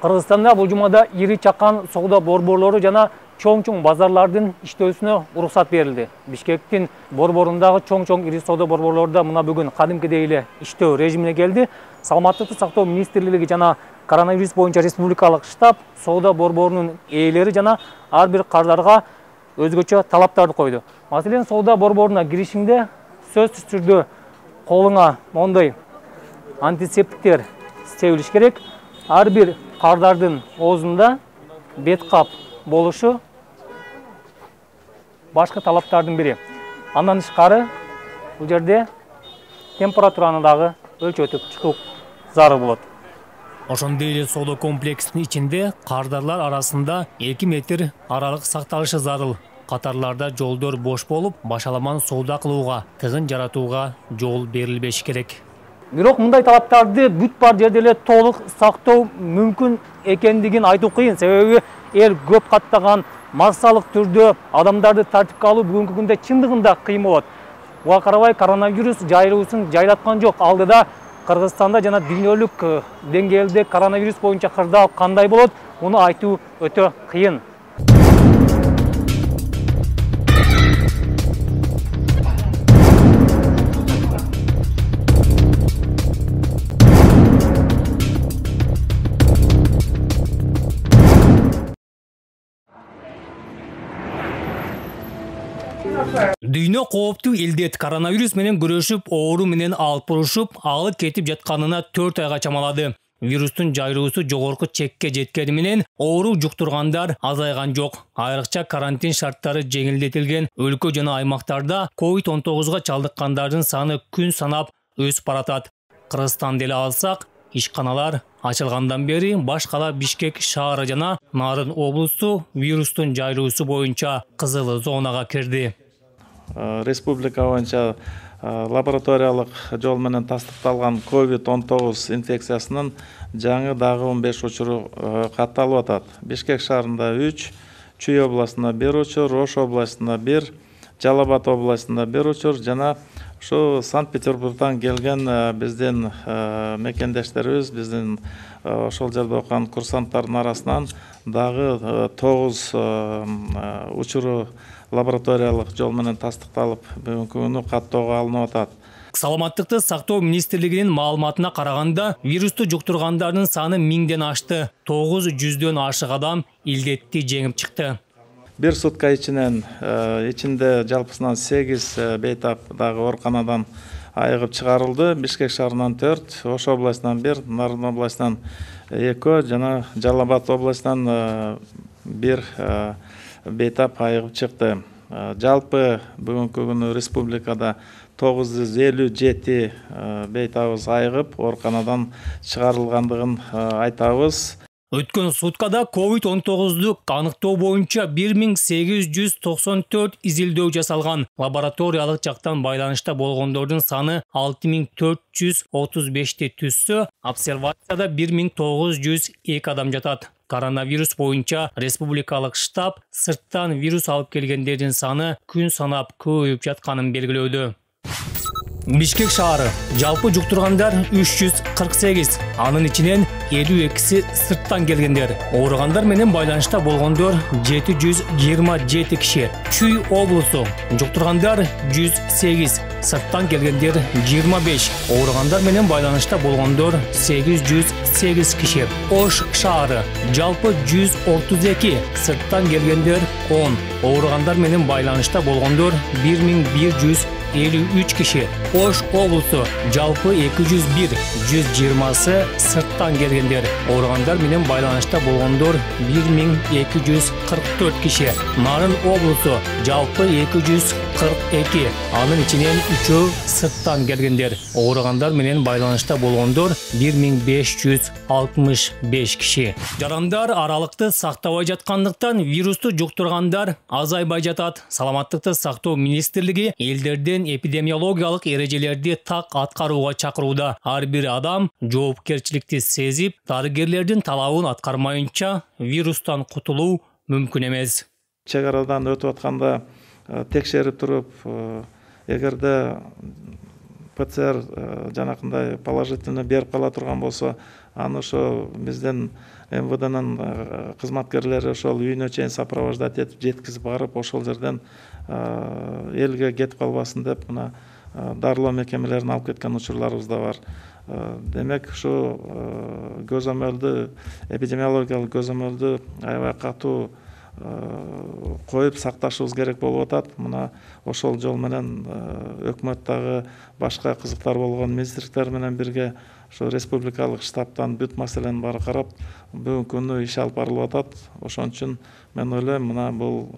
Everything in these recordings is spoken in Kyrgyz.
Кыргызстанда бул жумада ири чакан соода борборлору жана чоң базарлардын иштөөсүнө уруксат берилди. Бишкектин борборундагы чоң ири соода борборлорунда мына бүгүн кадимкидей эле иштөө режимине келди. Саламаттыкты сактоо министрлиги жана коронавирус боюнча республикалык штаб соода борборунун ээлери жана ар бир кардарга өзгөчө талаптарды койду. Маселен, соода борборуна киришиңде сөзсүз түрдө колуңа мондой антисептиктер себилиш керек. Ар бир кардардын оозунда бет кап болушу башкы талаптардын бири. Андан тышкары бул жерде температураны дагы өлчөтүп чыгуу зарыл болот. Ошондой эле соода комплексинин ичинде кардарлар арасында 2 метр аралык сакталышы зарыл. Катарларда жолдор бош болуп, башаламан соода кылууга, тыгын жаратууга жол берилбеш керек. Бирок мындай талаптарды бүт бар жерде эле толук сактоо мүмкүн экендигин айтуу кыйын. Себеби эл көп каттаган массалык түрдө адамдарды тартипке алуу бүгүнкү күндө чындыгында кыйын болот. Буга карабай коронавирус жайылуусун жайлаткан жок. Алдыда Кыргызстанда жана дүйнөлүк деңгээлде коронавирус боюнча кырдаал кандай болот, муну айтуу өтө кыйын. Дүйнө кооптуу илдет коронавирус менен күрөшүп, оору менен алып бурушуп, алып кетип жатканына 4 айга чамалады. Вирустун жайылуусу жогорку чекке жеткени менен оору жуктургандар азайган жок. Айрыкча карантин шарттары жеңилдетилген өлкө жана аймактарда COVID-19 чалдыккандардын саны күн санап өсүп баратат. Кыргызстанды эле алсак, ишканалар ачылгандан бери баш кала Бишкек шаары жана Нарын облусу вирустун жайылуусу боюнча кызыл зонага кирди. Республика боюнча лабораториялык жол менен тастыкталган COVID-19 инфекциясынын жаңы дагы 15 учуру катталып атат. Бишкек шаарында 3, Чүй областында 1 учур, Ош областында 1, Жалал-Абад областында 1 учур жана ушу Санкт-Петербургдан келген биздин мекендештерибиз, биздин ошол жерде окуган курсанттардын арасынан дагы 9 учуру лабораториялык жол менен тастыкталып, бүгүнкү күнү каттоого алынып атат. Саламаттыкты сактоо министрлигинин маалыматына караганда, вирусту жуктургандардын саны 1000ден ашты. 900дөн ашык адам илдетти жеңип чыкты. Bir сутка içinde жалпысынан 8 бейтап дагы ооруканадан айыгып чыгарылды. Бишкек шаарынан 4, Ош областынан 1, Нарын областынан 2 жана Жалал-Абад областынан 1 бейтап айыгып чыкты. Жалпы бүгүнкү күнү республикада 957 бейтабыз айыгып ооруканадан чыгарылгандыгын айтабыз. Өткөн суткада COVID-19 аныктоо боюнча 1894 изилдөө жасалган. Лабораториялык жактан байланышта болгондордун саны 6435 түссө, обсервацияда 1902 адам жатат. Коронавирус боюнча республикалык штаб сырттан вирус алып келгендердин саны күн санап көбөйүп жатканын белгилөөдө. Бишкек шаары жалпы жуктургандар 348, анын ичинен 52си сырттан келгендер. Ооругандар менен байланышта болгондор 727 киши. Чүй облусу жуктургандар 108, сырттан келгендер 25. Ооругандар менен байланышта болгондор 808 киши. Ош шаары жалпы 132, сырттан келгендер 10. Ооругандар менен байланышта болгондор 1153 киши. Ош облусу жалпы 201, 120сы сырттан келгендер. Ооругандар менен байланышта болгондор 1244 киши. Нарын облусу жалпы 242, анын ичинен 3 сырттан келгендер. Ооругандар менен байланышта болгондор 1565 киши. Жарандар аралыкты сактабай жаткандыктан вирусту жуктургандар азайбай жатат. Саламаттыкты сактоо министрлиги элдерден эпидемиологиялык эрежелерди так аткарууга чакырууда. Ар бир адам жоопкерчиликти сезип, дарыгерлердин талабын аткармайынча вирустан кутулуу мүмкүн эмес. Чек арадан өтүп атканда текшерип туруп, эгерде ПЦР жанакындай положительный берип кала турган болсо, аны ошо биздин МВДнын кызматкерлери ошол үйүнө чейин сопровождать этип жеткизип барып, ошол жерден элге кетип калбасын деп мына дарылоо мекемелерин алып кеткен учурларыбыз да бар. Демек ушу көзөмөлдү, эпидемиологиялык көзөмөлдү аябай катуу коюп сакташыбыз керек болуп атат. Мына ошол жол менен өкмөт дагы башка кызыктар болгон министрликтер менен бирге ошо республикалык штабтан бүт маселени баары карап, бүгүнкү күнү иш алып барылып атат. Ошон үчүн мен ойлойм, мына бул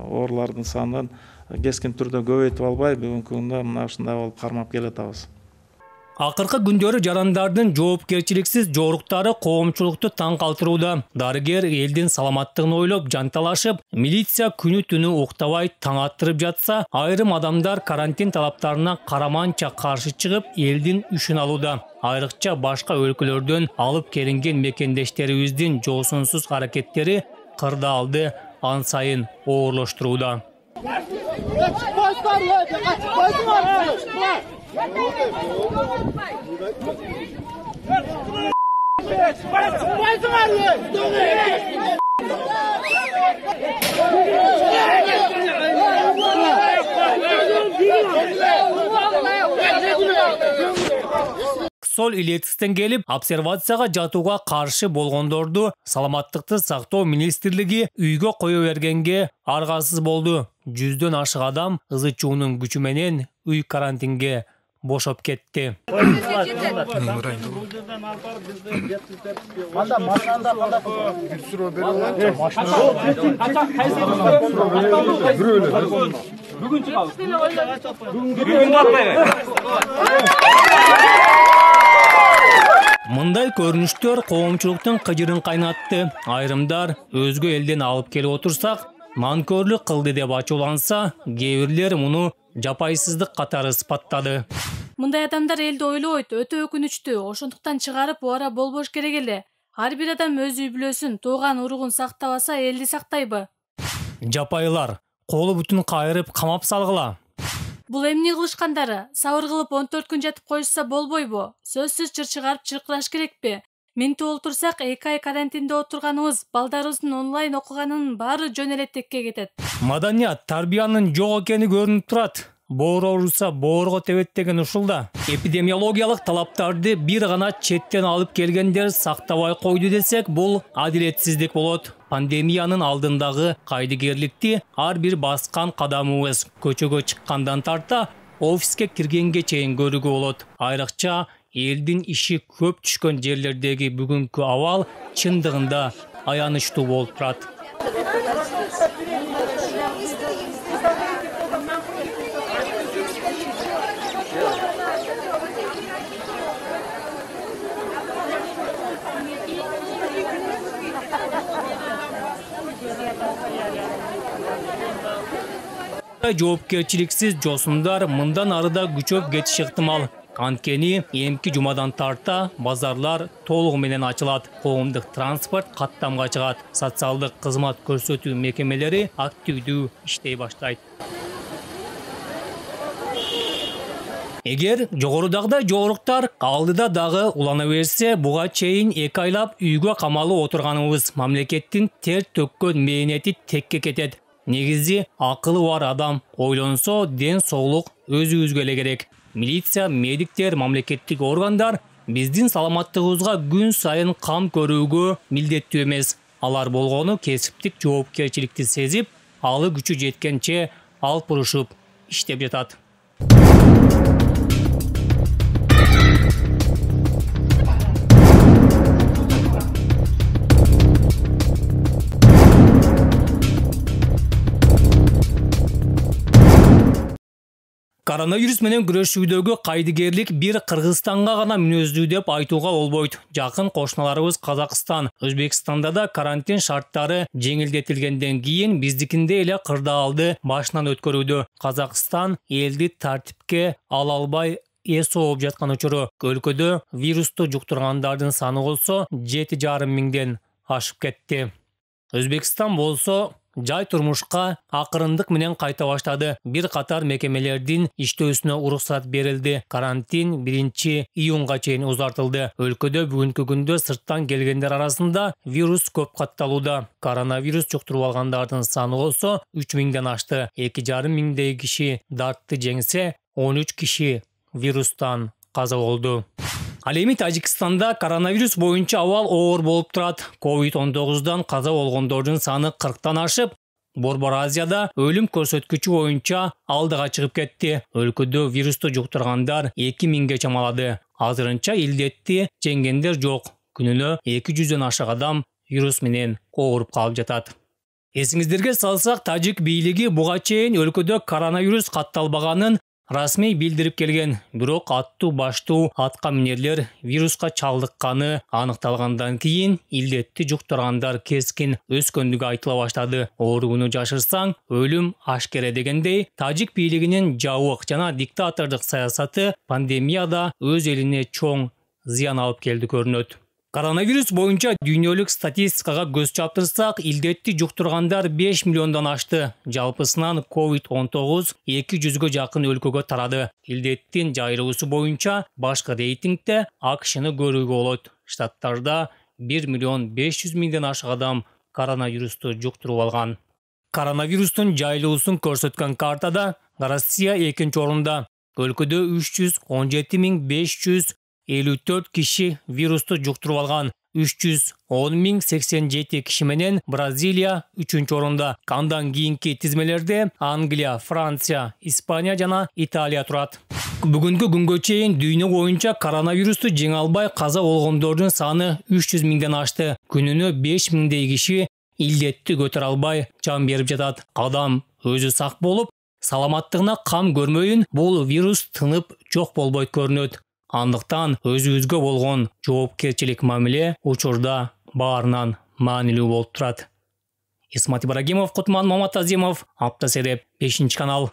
оорулардын санын кескин түрдө көбөйтүп албай, бүгүнкү күндө мына ушундай болуп кармап келатабыз. Акыркы күндөрү жарандардын жоопкерчиликсиз жоруктары коомчулукту таң калтырууда. Дарыгер элдин саламаттыгын ойлоп жанталашып, милиция күнү түнү уктабай таң аттырып жатса, айрым адамдар карантин талаптарына караманча каршы чыгып, элдин үшүн алууда. Айрыкча башка өлкөлөрдөн алып келинген мекендештерибиздин жоосунсуз аракеттери кырдаалды ан сайын оорлоштурууда. Сол илетистен келип, обсервацияга жатууга каршы болгондорду саламаттыкты сактоо министрлиги үйгө кое бергенге аргасыз болду. 100дөн ашык адам ызы чуунун күчү менен үй карантинге бошоп кетти. Мындай көрүнүштөр коомчулуктун кыжырын кайнатты. Айрымдар өзгө элден алып келип отурсак, манкөрлүк кылды деп ачууланса, кээ бирлер муну жапайсыздык катары сыпаттады. Мындай адамдар элди ойлойт, өтө өкүнүчтүү. Ошондуктан чыгарып убара болбош керек эле. Ар бир адам өз үй бүлөсүн, тууган уругун сактабаса, элди сактайбы? Жапайлар, колу бүтүн кайрып камап салгыла. Бул эмне кылышкандары? Сабыр кылып 14 күн жатып коюшса болбойбу? Сөзсүз чыр чыгарып чыркыраш керекпи? Ментип олтурсак 2 ай карантинде отурганыбыз, балдарыбыздын онлайн окуганынын баары жөн эле текке кетет. Маданият, тарбиянын жок экени көрүнүп турат. Боор ооруса боорго тебет деген ушулда. Эпидемиологиялык талаптарды бир гана четтен алып келгендер сактабай койду десек, бул адилетсиздик болот. Пандемиянын алдындагы кайдыгерликти ар бир баскан кадамыбыз көчөгө чыккандан тарта офиске киргенге чейин көрүүгө болот. Айрыкча элдин иши көп түшкөн жерлердеги бүгүнкү абал чындыгында аянычтуу болуп турат. Жоопкерчиликсиз жосундар мындан арыда күчөп кетиши ыктымал. Анткени эмки жумадан тарта базарлар толугу менен ачылат, коомдук транспорт каттамга чыгат, социалдык кызмат көрсөтүү мекемелери активдүү иштей баштайт. Эгер жогорудагыдай жоруктар алдыда дагы улана берсе, буга чейин 2 айлап үйгө камалып отурганыбыз мамлекеттин тер төккөн мээнети текке кетет. Негизи акылы бар адам ойлонсо, ден соолук өзүбүзгө эле керек. Милиция, медиктер, мамлекеттик органдар биздин саламаттыгыбызга күн сайын кам көрүүгө милдеттүү эмес. Алар болгону кесиптик жоопкерчиликти сезип, алы күчү жеткенче алып урушуп иштеп жатат. Коронавирус менен күрөшүүдөгү кайдыгерлик бир Кыргызстанга гана мүнөздүү деп айтууга болбойт. Жакын кошуналарыбыз Казакстан, Өзбекстанда да карантин шарттары жеңилдетилгенден кийин биздикинде эле кырдаалды башынан өткөрүүдө. Казакстан элди тартипке ала албай эс ооп жаткан учуру. Өлкөдө вирусту жуктургандардын саны болсо 7,5 миңден ашып кетти. Өзбекстан болсо жай турмушка акырындык менен кайта баштады. Бир катар мекемелердин иштөөсүнө уруксат берилди. Карантин 1-июнга чейин узартылды. Өлкөдө бүгүнкү күндө сырттан келгендер арасында вирус көп катталууда. Коронавирус жуктуруп алгандардын саны болсо 3000ден ашты. 2,5 миңдей киши дартты жеңсе, 13 киши вирустан каза болду. Ал эми Тажикстанда коронавирус боюнча абал оор болуп турат. COVID-19дан каза болгондордун саны 40тан ашып, Борбор Азияда өлүм көрсөткүчү боюнча алдыга чыгып кетти. Өлкөдө вирусту жуктургандар 2000ге чамалады. Азырынча илдетти жеңгендер жок. Күнүнө 200дөн ашык адам вирус менен ооруп калып жатат. Эсиңиздерге салсак, тажик бийлиги буга чейин өлкөдө коронавирус катталбаганын расмий билдирип келген. Бирок аттуу баштуу атка минерлер вируска чалдыкканы аныкталгандан кийин илдетти жуктургандар кескин өскөндүгү айтыла баштады. Оорууну жашырсаң, өлүм ашкере дегендей, тажик бийлигинин жабык жана диктатордук саясаты пандемияда өз элине чоң зыян алып келди көрүнөт. Коронавирус боюнча дүйнөлүк статистикага көз чаптырсак, илдетти жуктургандар 5 миллиондон ашты. Жалпысынан COVID-19 200гө жакын өлкөгө тарады. Илдеттин жайылуусу боюнча башкы рейтингде АКШны көрүүгө болот. Штаттарда 1,5 миллион ашык адам коронавирусту жуктуруп алган. Коронавирустун жайылуусун көрсөткөн картада Россия 2-орунда. Өлкөдө 317,554 киши вирусту жуктуруп алган. 310,087 киши менен Бразилия 3-орунда. Андан кийинки тизмелерде Англия, Франция, Испания жана Италия турат. Бүгүнкү күнгө чейин дүйнө боюнча коронавирусту жеңе албай каза болгондордун саны 300 миңден ашты. Күнүнө 5 миңдей киши илдетти көтөрө албай жан берип жатат. Адам өзү сак болуп, саламаттыгына кам көрмөйүн, бул вирус тынып жок болбойт көрүнөт. Андыктан өзүбүзгө болгон жоопкерчилик мамиле учурда баарынан маанилүү болуп турат. Исмат Ибрагимов, Кутман Маматазимов, Апта Сереп, 5-канал.